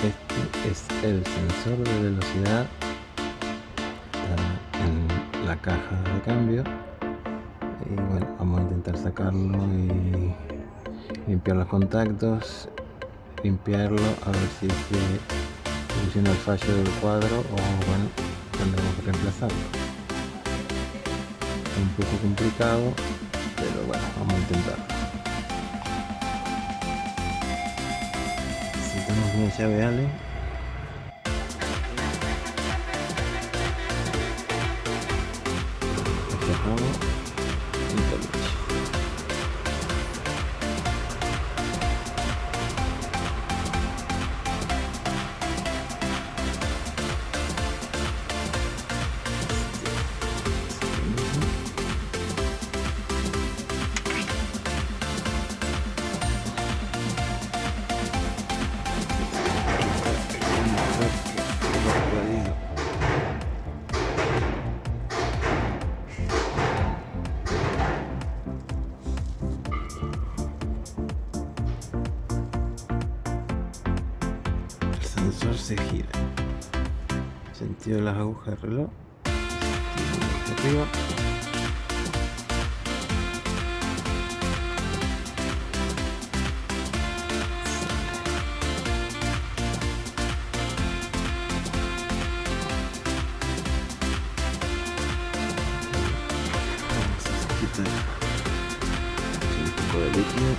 Este es el sensor de velocidad, está en la caja de cambio. Y bueno, vamos a intentar sacarlo y limpiar los contactos, limpiarlo, a ver si es que soluciona el fallo del cuadro o bueno, tendremos que reemplazarlo. Es un poco complicado, pero bueno, vamos a intentarlo. Necesitamos una llave Allen. Cerramos y peluche. El sensor se gira. Sentido de las agujas del reloj. Hacia arriba. Vamos a quitar un poco de líquido.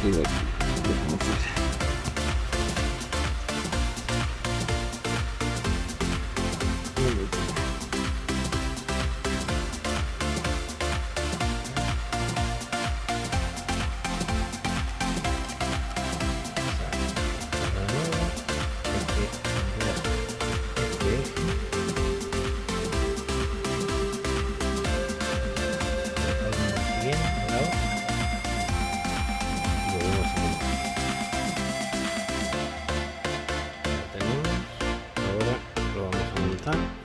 Y de aquí lo dejamos fuera. Ahora lo vamos a montar.